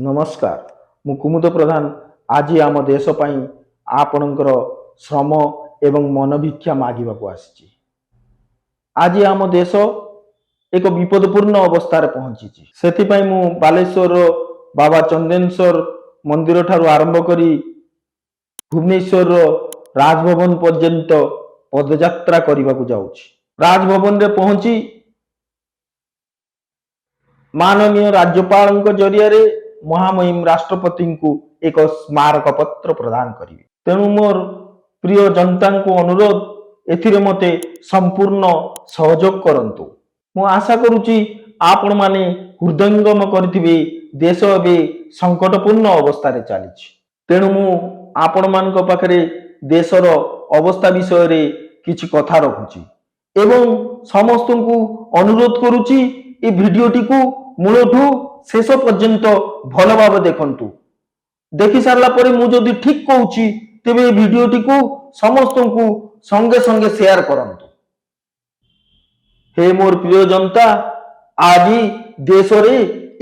नमस्कार मु कुमुद प्रधान आज आम देश आपणकर श्रम एवं मनभिक्षा मागिबा को आसी। आज आम देश एक विपदपूर्ण अवस्था पहुंची से मु बालेश्वर बाबा चंदेश्वर मंदिर ठारू आरंभ करी भुवनेश्वर राजभवन पर्यंत पदयात्रा करने को जाऊँगी। राजभवन रे पहुंची माननीय राज्यपाल जरिया महामहिम राष्ट्रपति को एक स्मारक पत्र प्रदान करी। तेणु मोर प्रिय जनता को अनुरोध एथिरे मते संपूर्ण सहयोग करंतु। मु आशा करुच्ची आपण माने हृदयंगम करिथिबे देश एबे संकटपूर्ण अवस्था रे चली। तेणु मु आपण मान पाखरे देशर अवस्था विषय रे किछि कथा रखुची एवं समस्त को अनुरोध करुच्ची ए भिडियोटी को मूलठू शेष पर्यंत भल भाव देखंतु। देखि सारला परे मु जदि ठीक कहूची तेबे ए भिडियोटी को समस्त को संगे संगे शेयर करंतु। हे मोर प्रिय जनता, आज देश रे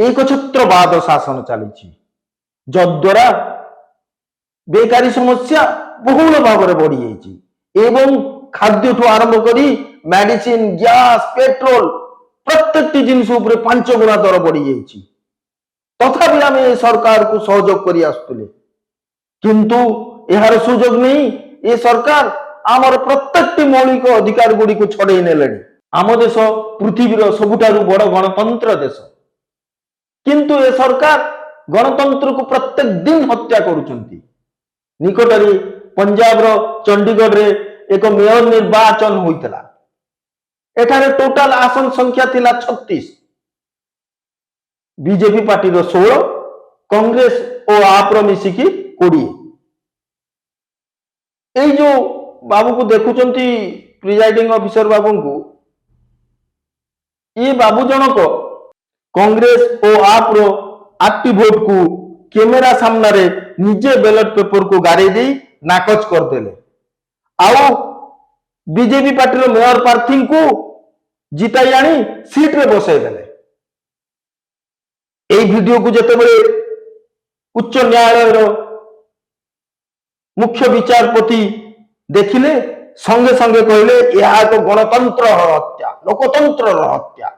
एकछत्रवाद शासन चली जद्वारा बेकारी समस्या बहुल भाव में बढ़ी जाइए एवं खाद्य ठू आरंभ करी मेडिसिन गैस पेट्रोल प्रत्येक जिनस 5 गुणा दर बढ़ी जाइए। तथापि आम सरकार को सहयोग करी आसुले किंतु यार सुजोग नहीं। ये सरकार आमर प्रत्येक मौलिक अधिकार गुड़ी को छड़े ने। आम देश पृथ्वीर सबुठारु बड़ गणतंत्र देश किंतु ए सरकार गणतंत्र को प्रत्येक दिन हत्या करुचंती। निकटरे पंजाब चंडीगढ़ रे एक मेयर निर्वाचन होइतला। एठारे टोटाल आसन संख्या थिला 36, बीजेपी पार्टी 16, कांग्रेस और आप मिसिकी 20। এই जो बाबू को देखुचंती प्रिजाइडिंग ऑफिसर बाबू को, ये बाबू जनक कांग्रेस और आप आक्टिव भोट को कैमेरा सामने रे निजे बैलेट पेपर को गाड़ी दे नाकच करदेले। आउ बीजेपी पार्टी मेयर प्रार्थी को जिताई आनी सीट रे बसाई देले। এই ভিডিও को যেতেবেলে उच्च न्यायालय मुख्य विचारपति देखिले संगे संगे कहले यह एक गणतंत्र हत्या लोकतंत्र हत्या।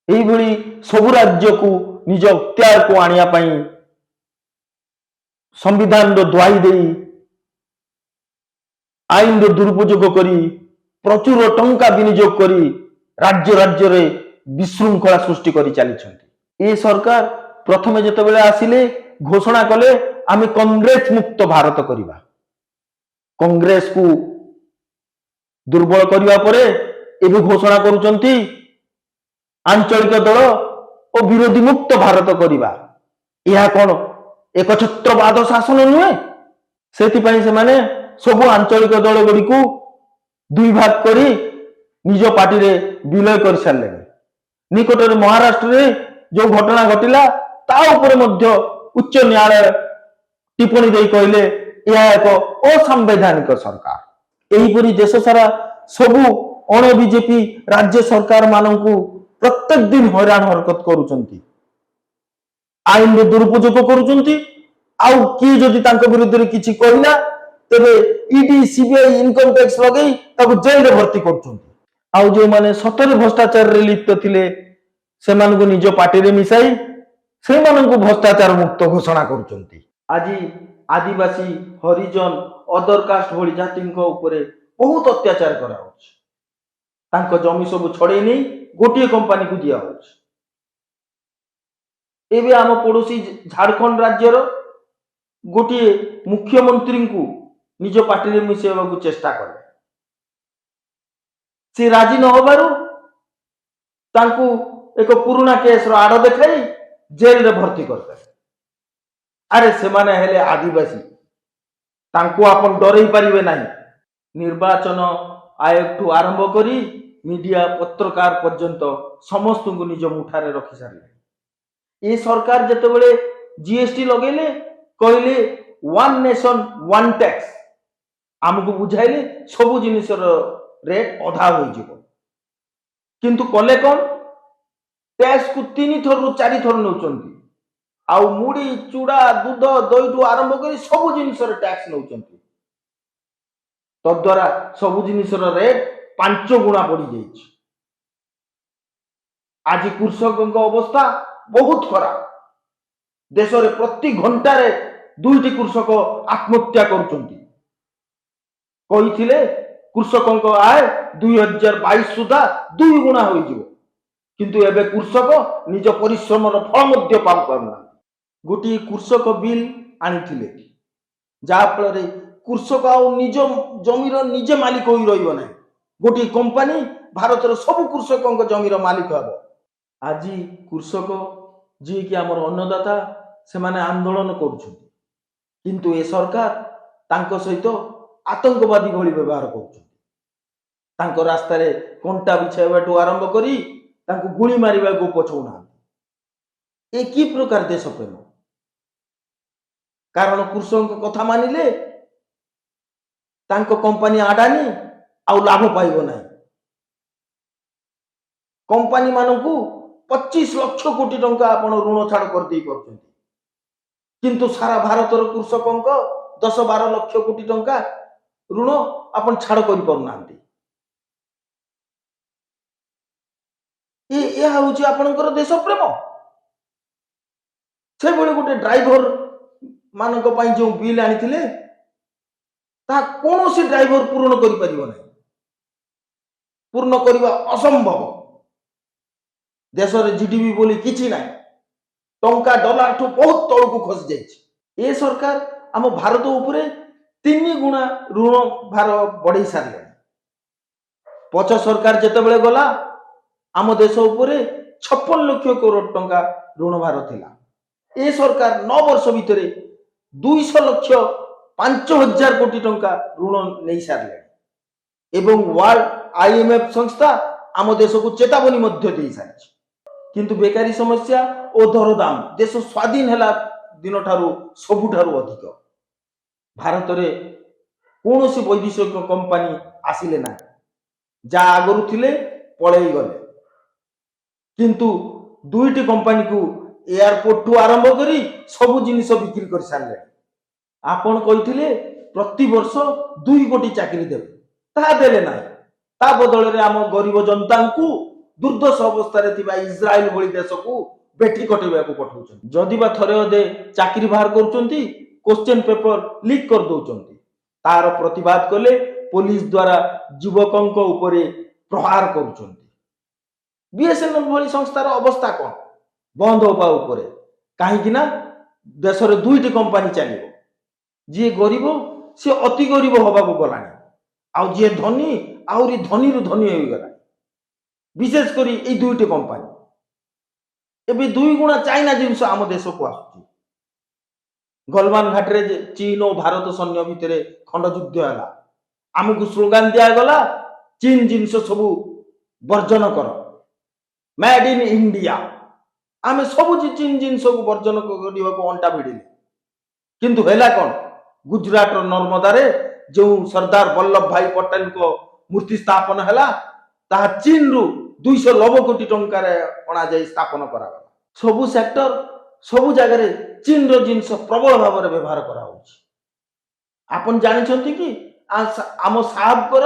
यही सबु राज्य को निज अख्तियार को आनिया पई संविधान दुहाई दे आईन दुरुपयोग करी प्रचुर टंका विनियोग करी राज्य राज्य रे विशृंखला सृष्टि करी चली। ये सरकार प्रथमे जेतेबेले आसिले घोषणा कले आमे कांग्रेस मुक्त भारत करिबा। कांग्रेस को दुर्बल करिबा परे एबे घोषणा करूचंती आंचलिक दल और विरोधी मुक्त भारत करिबा। यह कौन एकछत्रवाद शासन नुहे? सेतिपई से माने सब आंचलिक दल गुड़ी को दुई भाग करी निज पार्टी रे विलय कर सारे। निकटरे महाराष्ट्र रे जो घटना घटिला ता उपरे मध्य उच्च न्यायालय टिप्पणी दे कहले यह एक असंवैधानिक सरकार। एहीपरि देश सारा सबु अण बीजेपी राज्य सरकार मानू प्रत्येक दिन हैरान हरकत करुचंती, आईन रे दुरुपयोग करुचंती। आउ किए जदि तांको विरुद्ध रे किछि कहला तेबे ईडी सीबीआई इनकम टैक्स लगई ताको जेल रे भर्ती करचंती। आउ जो माने सतरे भ्रष्टाचार रे लिप्त थिले से मान को निज पार्टी रे मिसाई से मान को भ्रष्टाचार मुक्त घोषणा करुचंती। आज आदिवासी हरिजन अदर कास्ट भली जाति उपरे बहुत अत्याचार करा होछ। तांको जमी सब छड़े नहीं गोटे कंपनी को दिया होछ। एबे आम पड़ोसी झारखंड राज्यर गोटे मुख्यमंत्री को निज पार्टी रे मिसेबा को चेष्टा कले। से राजी न होबारु तांको एक पुराना केस रो आड़ देखाई जेल रे भर्ती करते। अरे से माने हेले आदिवासी तांको आपन डरई पारिबे नहीं। निर्वाचन आयोग ठू आरंभ करी मीडिया पत्रकार पर्यंत समस्त को निज मुठारे रखी सारे। ये सरकार जेतेबेले जीएसटी लगेले कहले वन नेशन वन टैक्स आमको बुझाइले सबु जिनिसर रेट अधा हो जिवो किंतु कले कौन टैक्स को 3 थर रु 4 थर नौचंती। आउ मुड़ी चूड़ा दूध दहीठू आरंभ कर सब जिन टैक्स नौ तद्वारा सब जिनसर रेट 5 गुणा बढ़ी जाइए। आज कृषकों अवस्था बहुत खराब। देश में प्रति घंटार 2टी कृषक आत्महत्या करुँच। कृषकों आय 2022 सुधा 2 गुणा हो किंतु एबे कृषक निज परिश्रम फल पाना। गोटे कृषक बिल आनी जहाँफल कृषक निज जमीर निजे मालिक हो रहा। गोटे कंपनी भारत सब कृषकों जमीर मालिक हम। आज कृषक जी कि आमर अन्नदाता से माने आंदोलन किंतु ए सरकार तांको सहित आतंकवादी भली व्यवहार कर रास्तार कंटा बिछाइबाठू आरंभ करी तांको गुली मारिबा को पछौना। ए कि प्रकार देश प्रेम? कारण कृषक कथा मानिले तांको कंपनी आडानी आउ लाभ पाइब ना। कंपनी मानकू 25 लाख कोटी टंका आपण ऋण छाड़ कर दे पर किंतु सारा भारतर कृषकों 10-12 लाख कोटी टंका ऋण आपण छाड़ कर पारना। ये हूँ आपणकर देश प्रेम? से भली गोटे ड्राइवर मानक जो बिल आनी कौन सी ड्राइवर पूर्ण कर पारिबो नहीं। पूर्ण करने असंभव। देश में जीडीपी बोली किछि नहीं। टंका डॉलर ठू बहुत तल को खसी जाइए। ये सरकार आम भारत उपरे 3 गुणा ऋण भार बढ़ई सारे। पछ सरकार जितेबाला गला आम देश उपरे 56 लाख करोड़ टंका ऋण भार थिला। ए सरकार 9 वर्ष भितर 200 लाख 5,000 कोटी टंका ऋण नहीं सारे एवं वर्ल्ड आईएमएफ संस्था आम देश को चेतावनी दे सारी। किंतु बेकारी समस्या और दरदाम देश स्वाधीन है दिन ठारू सबुठारू अधिक। भारत में कौन सी वैदेशिक कंपनी आसिले ना जहाँ आगरू थिले पलई गले किंतु 2टी कंपनी को एयरपोर्ट ठू आरंभ करी सब जिनिस बिक्री कर सारे। आपण कही प्रति वर्ष 2 कोटी चाकरी देवे ता देले ना। ता बदल में आम गरीब जनता को दुर्दश अवस्था इज्राएल भली देश को बेठी कटेबा को पठाउछन। जदि बा थरे अदे चाकरी बाहर करूछंती क्वेश्चन पेपर लीक कर दउछंती तार प्रतिवाद कले पुलिस द्वारा युवकों ऊपर प्रहार करूछंती। बीएसएनएल भली संस्थार अवस्था कौन बंद होगा ऊपर कहीं ना देश में 2टी कंपनी चलो। जी गरीब सी अति गरीब हवा को गला आउ जी धनी आहरी धनी रु धनी हो गला। विशेषकर ये 2टी कंपनी एवं 2 गुणा चाइना जिनस आम देश को आसुची। गलवान घाटे चीन और भारत सैन्य भितर खंड युद्ध है आमको स्लोगान दिगला चीन जिनस सब वर्जन कर मेड इन इंडिया। आम सब चीन जिनस को वर्जन करने को अंटा भिड़िले किंतु है कौन गुजरात नर्मदार जो सरदार वल्लभ भाई पटेल को मूर्ति स्थापन है ताहा चीन रु 290 कोटी टंकार अणा जाई स्थापन करा। सबु सेक्टर सबु जगह चीन रो जिनस प्रबल भाव में व्यवहार करा। आपन जानिछंती कि आम साहब कर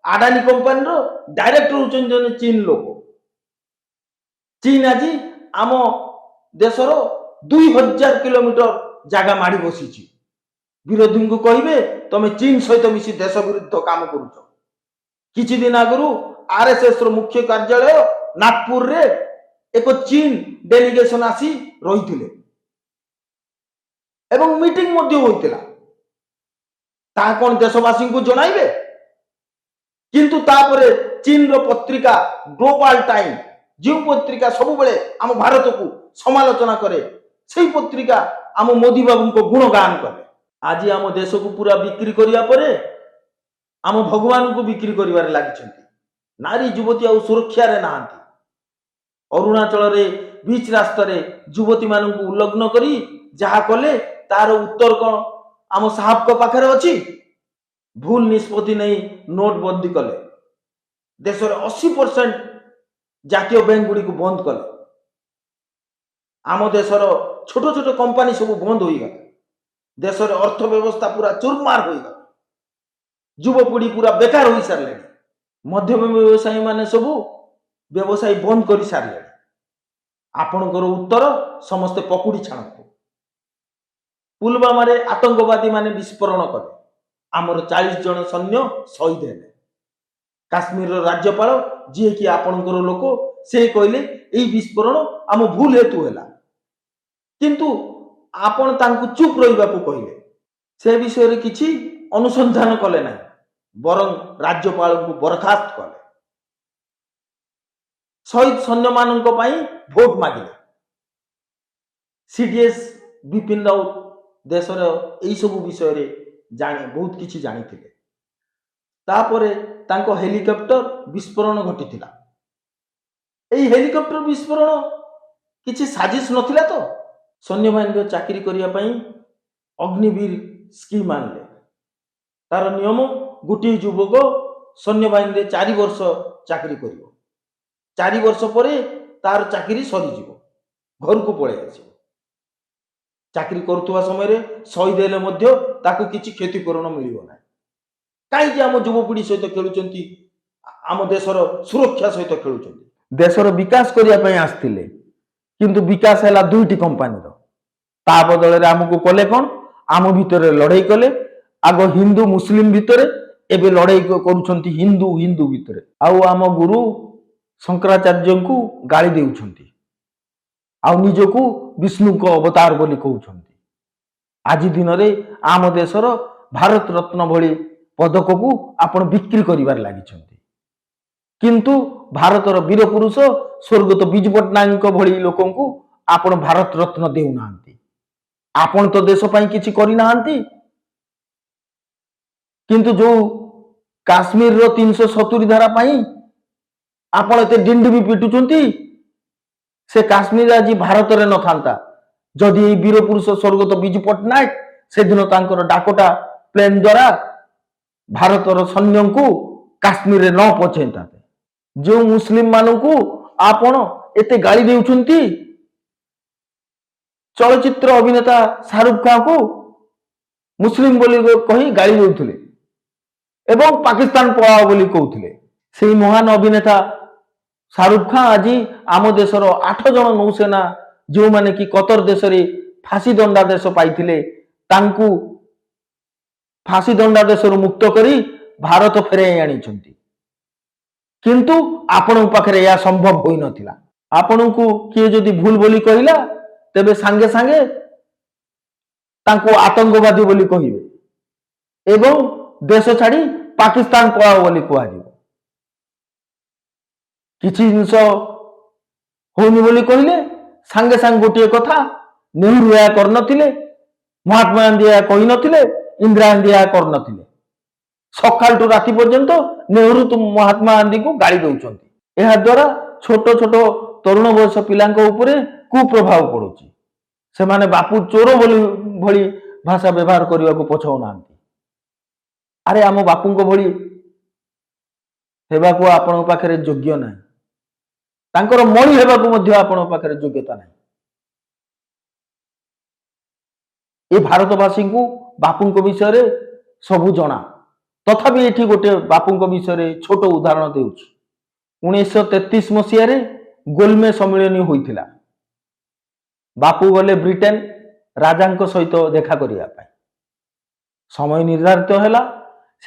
आडानी कंपनी रो डायरेक्टर होचन जने चीन लोक। चीन आज आम देशर 2000 किलोमीटर जगह माड़ी बसी। विरोधी को कहे तुम चीन सहित मिसी देश विरुद्ध काम करुच। किछि दिन आगु आरएसएस रो मुख्य कार्यालय नागपुर रे एक चीन डेलीगेशन आसी रही एवं मीटिंग मध्य होइतिला। ता कोन देशवासी को जणाइबे किंतु तापरे चीन रो पत्रिका ग्लोबल टाइम जो पत्रिका सब बेले आम भारत को समालोचना करे से पत्रिका आम मोदी बाबू को गुणगान करे। आज आम देश को पूरा बिक्री करिया परे आम भगवान को बिक्री करिवारे लागिछंती। नारी युवती आ सुरक्षा रे नाहंती। अरुणाचल रे बीच रास्ता रे युवती मान को उल्लग्न करी जहा कले तार उत्तर कौन आम साहब को पाखरे अछि। भूल निष्पत्ति नहीं नोटबंदी कले देश रे 80% जातीय बैंक गुड़ी को बंद कले। आम देशर छोट छोट कंपानी सब बंद हो गला। देश रे अर्थ व्यवस्था पूरा चुरमार हो गला। युवपीढ़ी पूरा बेकार हो सारे। मध्यम व्यवसायी माने सब व्यवसाय बंद कर सारे। आपणकर उत्तर समस्ते पकुड़ी छाणु। पुलवामा रे आतंकवादी माने विस्फोरण कले। आमर 40 जन सैन्य शहीद हेले। काश्मीर राज्यपाल जी कि आपणकर लोक से कहले यही विस्फोरण आम भूल हेतु है, किंतु आपण तांकु चुप रहिबा को कहले। से विषय रे किछि अनुसंधान कले ना, बरं राज्यपाल को बरखास्त कले। शहीद सैन्य मानक पई भोट मागिले। सीडीएस विपिन राउत देश रे एई सब विषय रे जाने बहुत किछि जानिथिले। तापरे तांको हेलिकॉप्टर विस्फोरण घटिथिला। एई हेलिकॉप्टर विस्फोरण किछि साजिश नथिला तो। सैन्य बाहिनी चाकरी करिया पई अग्निवीर स्कीम आनले। तार नियम गोटे युवक सैन्य बाहिनी 4 वर्ष चाकरी करिवो। 4 वर्ष परे तार चाकरी सरी जिवो, घर को पळे आसीबो। चाकरी करथुवा समय रे शहीद हेले मध्य ताकू किछि क्षतिपूरण मिलिबो ना। काई आम युवपीढ़ी सहित खेलुचंती, आम देशर सुरक्षा सहित खेलुचंती। देशर विकास करिया पई आस्थिले, किंतु विकास हैला दुईटी कंपानी रो। ता बदले रे हमकु कले कोन, आम भितरे लड़ाई कले। आगो हिंदू मुस्लिम भितरे, एबे लड़ाई करूचंती हिंदू हिंदू भितरे। आउ आम गुरु शंकराचार्य को गाली देउछंती, आउ निजको विष्णु को अवतार बोली कहउछंती। आज दिन रे आम देशर भारत रत्न भली पदक को आपण बिक्री करिवार लागिछंती, किंतु भारतर वीर पुरुष स्वर्गत विजु पट्टनायक भली लोकन को आपण भारत रत्न देउ नांती। आपण तो देश पई किछि करि नांती, किंतु जो काश्मीर रो 370 धारा पई आपण एते डिंडी भी पिटुचंती, से काश्मीर आज भारत रे न थांता जदि ए वीर पुरुष स्वर्गत विजु पट्टनायक से दिन तांकर डाकोटा प्लेन द्वारा भारतर सैन्य को काश्मीर रे न पहुंचेता। जो मुस्लिम मानू को आपण एते गाली देउछंती, चलचित्र अभिनेता शाहरुख खान को मुस्लिम बोली कही गाली देउथिले एवं पाकिस्तान पळाओ बोली कहउथिले। सेही महान अभिनेता शाहरुख खान आज आम देशर 8 जन नौसेना जो माने कि कतर देश रे फांसी दंडादेश पाइथिले, तांकू फांसी दंडादेश मुक्त करी भारत फेराई आनिछंती। किंतु आपण पाखरे या संभव होई नथिला। आपण को किए जदि भूल बोली कहिला, तेबे सांगे सांगे तांको आतंकवादी बोली कहिबे एवं देश छाड़ी पाकिस्तान पळाओ बोली कहजिवो। किछि जिंस होनी बोली कहिले सांगे सांगे गोटे कथा नेहरू या करनथिले, महात्मा गांधी या कहि नथिले, इंदिरा गांधी या करनथिले। सकाल टू राति पर्यंत नेहरू तो महात्मा गांधी को गाली दउछंती। एहा द्वारा छोट छोट तरुण बयस पिलांको उपरे कुप्रभाव पड़ुची। से माने बापू चोर बोली भली भाषा व्यवहार करने को पछाऊ नांती। अरे आम बापू भली हेबाकू आपण पाखरे योग्य नाही, तांकर मणि हेबाकू मध्य आपण पाखरे योग्यता नाही। ए भारतवासी को बापू विषय रे सबु जना, तथापि एठी गोटे बापू विषय छोट उदाहरण देउछि। 1933 मसीह रे गोलमे सम्मेलन होइथिला। बापू गले ब्रिटेन राजा सहित देखा करिया पाई। समय निर्धारित हैला।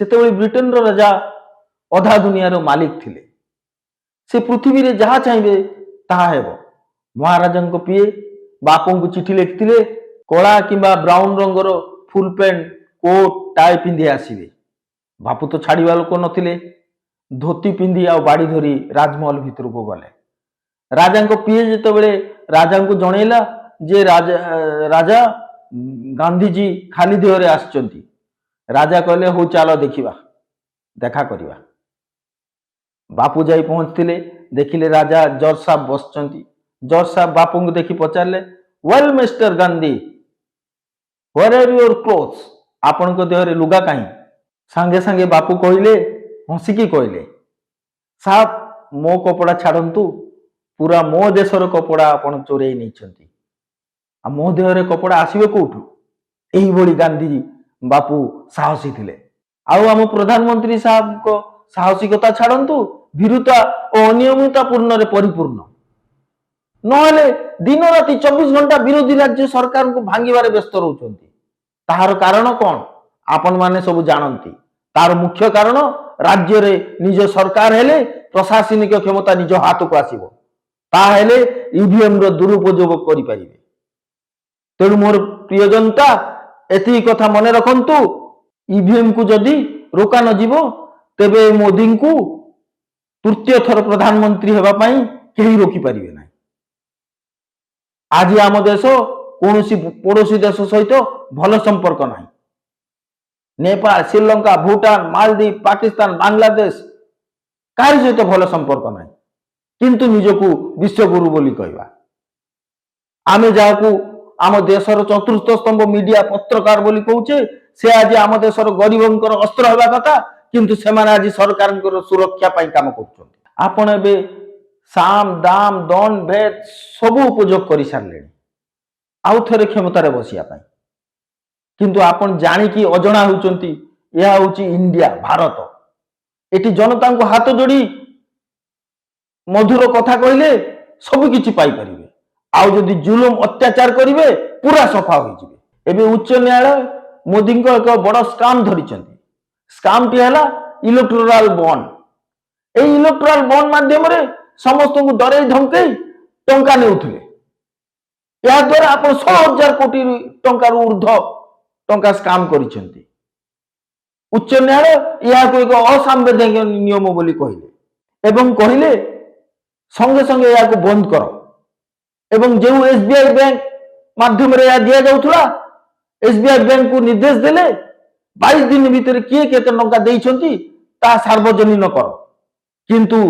सेतेबेले ब्रिटेन रो राजा अधा दुनिया रो मालिक थिले। से पृथ्वी रे जहा चाहिए ताहा हेबो। महाराजा को पिए बापू को चिठी लिखिथिले, कला किंबा ब्राउन रंगर फुल पैंट कोट टाई पिंधि आसीबे। बापू तो छाड़िबा लोक नथिले। धोती पिंधि आ बाड़ी धरी राजमहल भितर को गले। राजा को पिए जेतेबेले राजा को जणैला जे राजा गांधीजी खाली देह रे आछंती। राजा कहले हो चलो देखिबा, देखा करिबा। बापू जाई पहुंचथिले, देखिले राजा जज साहब बसचंती। जज साहब बापू को देखि पचारले, well Mister Gandhi, where are your clothes? आपण को देह रे लुगा काई? सांगे सांगे बापू कहले, हंसिकी कहले, साहब मो कपड़ा छाड़ंतु, पूरा मो देशर कपड़ा आपण चोरई नहीं छंती। आ मो देहरे कपड़ा आसीबे कोठु एही भली गांधी बापू साहसी थिले। आउ आम प्रधानमंत्री साहब को साहसिकता छाड़ंतु भीरुता और अनियमितता पूर्ण परिपूर्ण नहले दिन राति 24 घंटा विरोधी राज्य सरकार को भांगिबारे व्यस्त रहउछंती। ताहार कारण कौन आपण माने सब जानती। तार मुख्य कारण राज्य रे निज सरकार हेले प्रशासनिक क्षमता निज हाथ को आसीबो ताहेले ईवीएम रो दुरुपयोग करि परिबे। तेणु मोर प्रिय जनता एति कथा मने रखंतु ईवीएम को जदि रोका न जीवो तेबे मोदी को तृतीय थर प्रधानमंत्री हेबा पई केही रोकी परिबे नाही। आज आम देश कौन पड़ोसी देश सहित भल संपर्क ना नेपाल श्रीलंका भूटान मालदीव पाकिस्तान बांग्लादेश कहार सहित भल संपर्क ना किंतु निजको विश्वगुरु बोली कहवा आमे जाकू आम देशर चतुर्थ स्तंभ मीडिया पत्रकार बोली कहूचे से आज आम देशर गरीबंकर अस्त्र होगा कथा किंतु से आज सरकार सुरक्षा पाई काम कर आपण एबे साम दाम दन भेद सब उपयोग कर सारे आउ थे क्षमतार बसिया किंतु आपण जानिकी अजणा होउचंती यह होउची इंडिया भारत एटी जनता को हाथ जोड़ी मधुर कथा कहले सब किछि पाई परिबे आउ जदि जुलुम अत्याचार करिवे पूरा सफा हो जिवे। एबे उच्च न्यायालय मोदी को एक बड़ स्काम धरिचंती। स्काम टी हला इलेक्टोरल बॉन्ड। ए इलेक्टोरल बॉन्ड माध्यम रे समस्त को डरे धमकई टंका नेउथिले। या द्वारा आपण 100,000 कोटी टंका ऊर्ध्व टंका स्काम करिसेंती। उच्च न्यायालय या को एक असंवैधानिक नियम बोली कहिले एवं कहिले संगे संगे या को बंद करो एवं जो एसबीआई बैंक माध्यम रे या दिया जाउथला एसबीआई बैंक को निर्देश देले 22 दिन भीतर किए केते टंका देइछंती ता सार्वजनिक न करो किंतु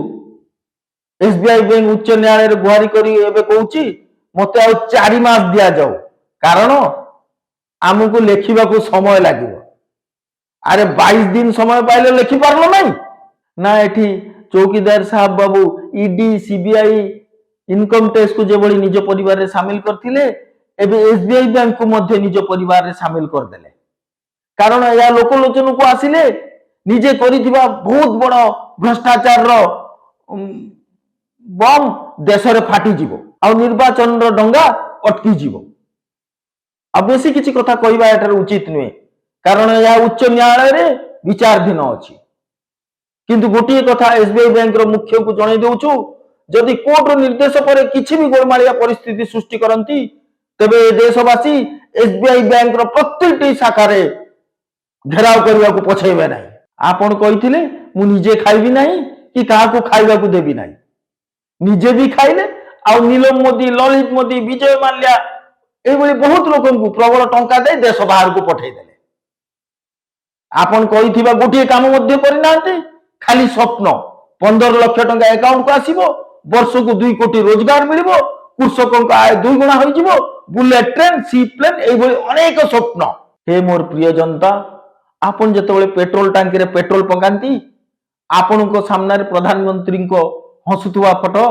एसबीआई बैंक उच्च न्यायालय गुहारी करी एबे कहूची मते आ 4 मास दिया जाऊ कारण आमको लेखिबा को समय लागिबो। अरे 22 दिन समय पाइले लेखि पारलो नहीं ना एठी चौकीदार साहब बाबू ईडी सीबीआई इनकम टैक्स को जे बड़ी निज परिवार रे शामिल करथिले एबे एसबीआई बैंक को मध्य निज परिवार रे शामिल कर देले कारण या लोकलोचन को आसिले निजे करिथिबा बहुत बड़ भ्रष्टाचार रो बम देश रे फाटी जीवो आ निर्वाचन रो डंगा अटकी जीवो। अब बेसी किछि कथा कहबा एटार उचित नुहे कारण या उच्च न्यायालय रे विचारधीन अछि किंतु गोटिए कथा एसबीआई बैंक रो मुख्य को जणै देउछु जदि कोर्ट रो निर्देश पर किछि भी गोलमालिया परिस्थिति सृष्टि करंती तबे देशवासी एसबीआई बैंक रो प्रत्येकटी शाखा रे घेराव करबा को पछैबे नाही। आपण कहिथिले मु निजे खाइबी नाही कि काहा को खाइबा को देबी नाही निजे भी खाइले आ नीलम मोदी ललित मोदी विजय माल्या एभली बहुत लोक को प्रबल टंका दे देश बाहर को पठै देले। आपण कहिथिबा गोटिए काम मध्ये परिनांती खाली स्वप्न 15 लाख टंका अकाउंट को आसीबो वर्ष को 2 कोटी रोजगार मिलिबो कृषकों का आय 2 गुणा हो जिवो बुलेट ट्रेन सी प्लेन एभली अनेक स्वप्न। हे मोर प्रिय जनता आपण जेतेबेले पेट्रोल टांकी रे पेट्रोल पकांती आपण को सामने प्रधानमंत्री को हसुथुआ फोटो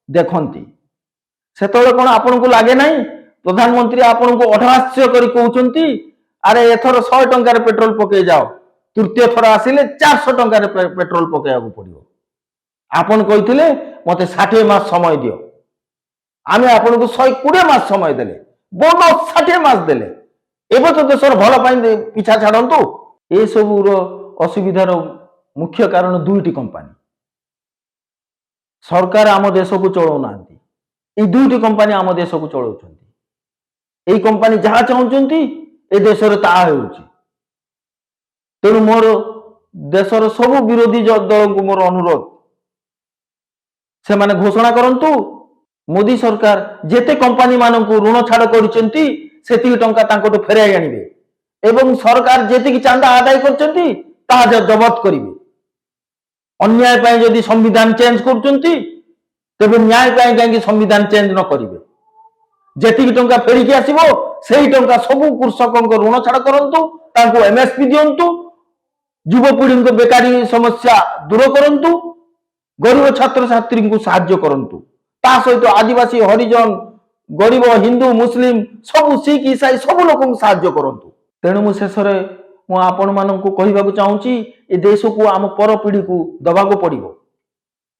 देखंती सेतेबेले कोन आपण को लागे नाही प्रधानमंत्री आपण को अठहास्य करी कहउचंती अरे एथर 100 टंका रे पेट्रोल पके जाओ तृतीय थर आसिले 400 टंका रे पेट्रोल पकेया को पड़िबो। आपण कहिथिले मते 60 मास समय दियो आमे आपण को 120 मास समय देले बोनस 60 मास देले एबे तो देशर भल पाई पिछा छाडंतु। ए सब रो असुविधार मुख्य कारण दुईटी कंपनी सरकार आम देश को चलाउ नांती ए दुईटी कंपनी आम देश को चलाउछंती। ए कंपनी जहा चाहुचंती ए देश रे ता हेउची। तेणु मोर देशर सब विरोधी दल को मोर अनुरोध से माने घोषणा करंतु मोदी सरकार जेते कंपनी मान को ऋण छाड़ करचंती सेति टंका तांकोटो फेराई आनिबे एवं सरकार जेति चांदा आदाय करचंती ता जबत करिवे। अन्याय पाई जदि संविधान चेंज करचंती तबे न्याय पाई काहे संविधान चेंज न करिवे जेति टंका फेरिकी आसीबो सेही टंका सब कृषकों को ऋण छाड़ करंतु तांको एमएसपी दियंतु युवपीढ़ी को बेकारी समस्या दूर करंतु गरीब छात्र छात्री को साहाय्य करंतु ता सहित आदिवासी हरिजन गरीब हिंदू मुस्लिम सब सिख ईसाई सब लोक साहाय्य करंतु। तेणु मु शेष मु आपण मानक कहवाक चाहूँगी ए देश को आम पर पीढ़ी को दबाक पड़ो।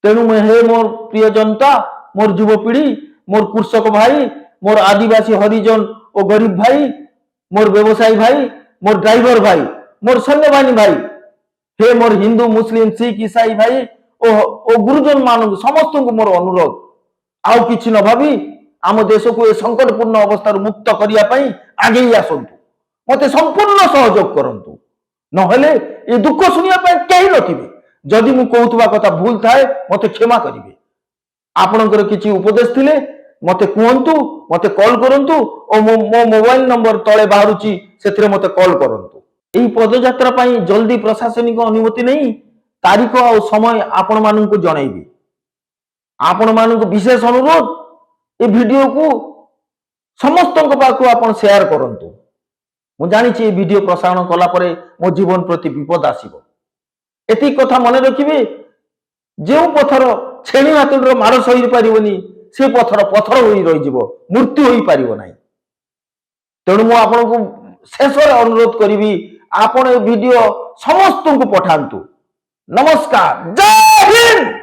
तेणु हे मोर प्रिय जनता, मोर युवपीढ़ी, मोर कृषक भाई, मोर आदिवासी हरिजन और गरीब भाई, मोर व्यवसायी भाई, मोर ड्राइवर भाई, मोर सैन्यबाहिनी भाई, हे मोर हिंदू मुस्लिम सिख ईसाई भाई ओ गुरुजन मान समस्त को मोर अनुरोध, आउ किछि न भावी आम देश को ए संकटपूर्ण अवस्था मुक्त करने आगे आसतु, मत संपूर्ण सहयोग करंतु। नहेले ये दुख शुणा कहीं नथिबे। जदि मु कहूथबा कथा भूल थाए मते क्षमा करिवे। आपणकर किछि उपदेश थिले मते कहंतु, मते कॉल करंतु और मो मोबाइल नंबर तळे बाहरुची सेथिरे मते कॉल करंतु। एही पदयात्रा पई जल्दी प्रशासनिक अनुमति नहीं तारीख और समय आपण माननकु जणाइबी। आपण माननकु विशेष अनुरोध ए वीडियो को समस्तक पाखु आपण शेयर करंतु। मु जानिछि ए वीडियो प्रसारण कला परे मो जीवन प्रति विपद आसीबो। एति कथा मन रखिबे, जो पथर छेणी हातुडर मार सही पारिबनी से पथर पथर होई रही जीवो, मृत्यु होई पारिबो नाही। तेणु मु आपनको शेष अनुरोध करिवि आपण ए वीडियो समस्त को पठांतु। नमस्कार, जय हिंद।